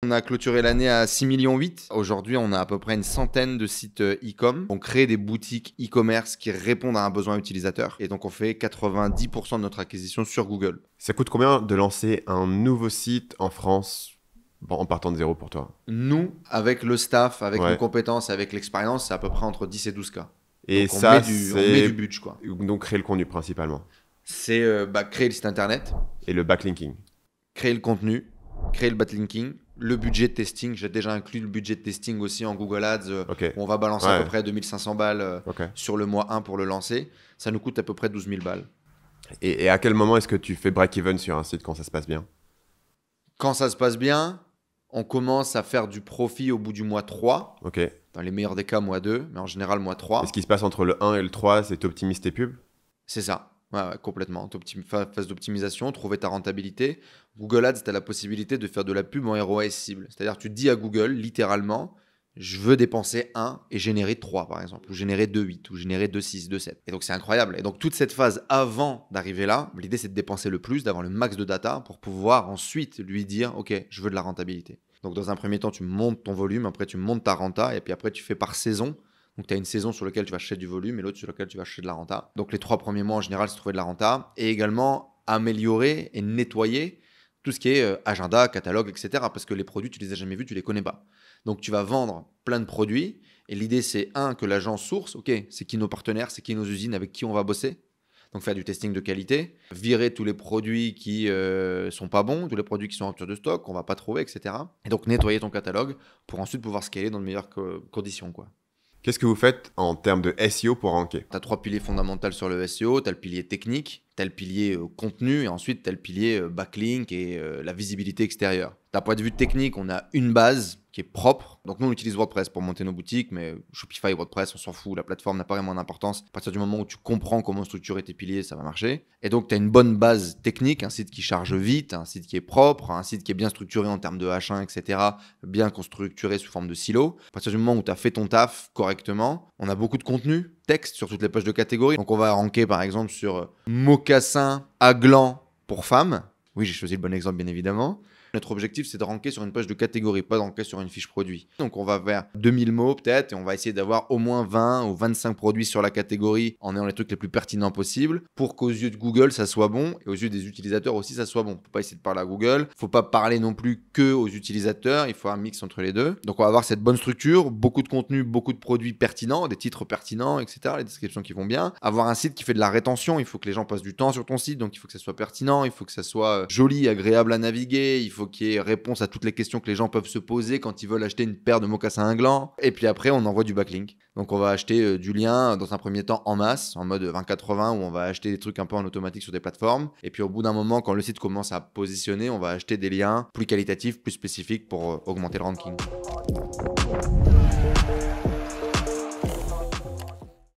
On a clôturé l'année à 6,8 millions. Aujourd'hui, on a à peu près une centaine de sites e-com. On crée des boutiques e-commerce qui répondent à un besoin utilisateur. Et donc, on fait 90% de notre acquisition sur Google. Ça coûte combien de lancer un nouveau site en France en partant de zéro pour toi? Nous, avec le staff, avec Ouais. nos compétences, avec l'expérience, c'est à peu près entre 10 et 12K. Et Donc, ça, on met du budget, quoi. Donc créer le contenu principalement. C'est créer le site internet, Et le backlinking. créer le contenu, créer le backlinking, le budget de testing. J'ai déjà inclus le budget de testing aussi en Google Ads. Ok. Où on va balancer à peu près 2500 balles Ok. sur le mois 1 pour le lancer. Ça nous coûte à peu près 12 000 balles. Et à quel moment est-ce que tu fais break-even sur un site quand ça se passe bien? Quand ça se passe bien, on commence à faire du profit au bout du mois 3. Ok. Dans les meilleurs des cas, mois 2, mais en général, mois 3. Et ce qui se passe entre le 1 et le 3, c'est tu optimises tes pubs? C'est ça. Ouais, complètement. Phase d'optimisation, trouver ta rentabilité. Google Ads, tu as la possibilité de faire de la pub en ROAS cible. C'est-à-dire, tu dis à Google, littéralement, je veux dépenser 1 et générer 3, par exemple, ou générer 2,8, ou générer 2,6, 2,7. Et donc, c'est incroyable. Et donc, toute cette phase avant d'arriver là, l'idée, c'est de dépenser le plus, d'avoir le max de data pour pouvoir ensuite lui dire, OK, je veux de la rentabilité. Donc, dans un premier temps, tu montes ton volume, après, tu montes ta renta, et puis après, tu fais par saison. Donc, tu as une saison sur laquelle tu vas chercher du volume et l'autre sur laquelle tu vas chercher de la renta. Donc, les 3 premiers mois, en général, c'est trouver de la renta et également améliorer et nettoyer tout ce qui est agenda, catalogue, etc. Parce que les produits, tu les as jamais vus, tu les connais pas. Donc, tu vas vendre plein de produits et l'idée, c'est que l'agence source, OK, c'est qui nos partenaires, c'est qui nos usines, avec qui on va bosser. Donc, faire du testing de qualité, virer tous les produits qui sont pas bons, tous les produits qui sont en rupture de stock, qu'on va pas trouver, etc. Et donc, nettoyer ton catalogue pour ensuite pouvoir scaler dans de meilleures conditions, quoi. Qu'est-ce que vous faites en termes de SEO pour ranker? Tu as 3 piliers fondamentaux sur le SEO. Tu as le pilier technique, tu as le pilier contenu et ensuite tu as le pilier backlink et la visibilité extérieure. D'un point de vue technique, on a une base qui est propre. Donc nous, on utilise WordPress pour monter nos boutiques, mais Shopify, WordPress, on s'en fout. La plateforme n'a pas vraiment d'importance. À partir du moment où tu comprends comment structurer tes piliers, ça va marcher. Et donc, tu as une bonne base technique, un site qui charge vite, un site qui est propre, un site qui est bien structuré en termes de H1, etc., bien structuré sous forme de silo. À partir du moment où tu as fait ton taf correctement, on a beaucoup de contenu, texte sur toutes les pages de catégorie. Donc, on va ranker par exemple sur mocassin à gland pour femmes. Oui, j'ai choisi le bon exemple, bien évidemment. Notre objectif, c'est de ranker sur une page de catégorie, pas de ranker sur une fiche produit. Donc, on va vers 2000 mots peut-être et on va essayer d'avoir au moins 20 ou 25 produits sur la catégorie en ayant les trucs les plus pertinents possibles pour qu'aux yeux de Google, ça soit bon et aux yeux des utilisateurs aussi, ça soit bon. Faut pas essayer de parler à Google. Faut pas parler non plus que aux utilisateurs. Il faut un mix entre les deux. Donc, on va avoir cette bonne structure, beaucoup de contenu, beaucoup de produits pertinents, des titres pertinents, etc. Les descriptions qui vont bien. Avoir un site qui fait de la rétention. Il faut que les gens passent du temps sur ton site. Donc, il faut que ça soit pertinent. Il faut que ça soit joli, agréable à naviguer. Il faut qu'il y ait réponse à toutes les questions que les gens peuvent se poser quand ils veulent acheter une paire de mocassins à gland. Et puis après, on envoie du backlink. Donc, on va acheter du lien dans un premier temps en masse, en mode 20-80, où on va acheter des trucs un peu en automatique sur des plateformes. Et puis, au bout d'un moment, quand le site commence à positionner, on va acheter des liens plus qualitatifs, plus spécifiques pour augmenter le ranking.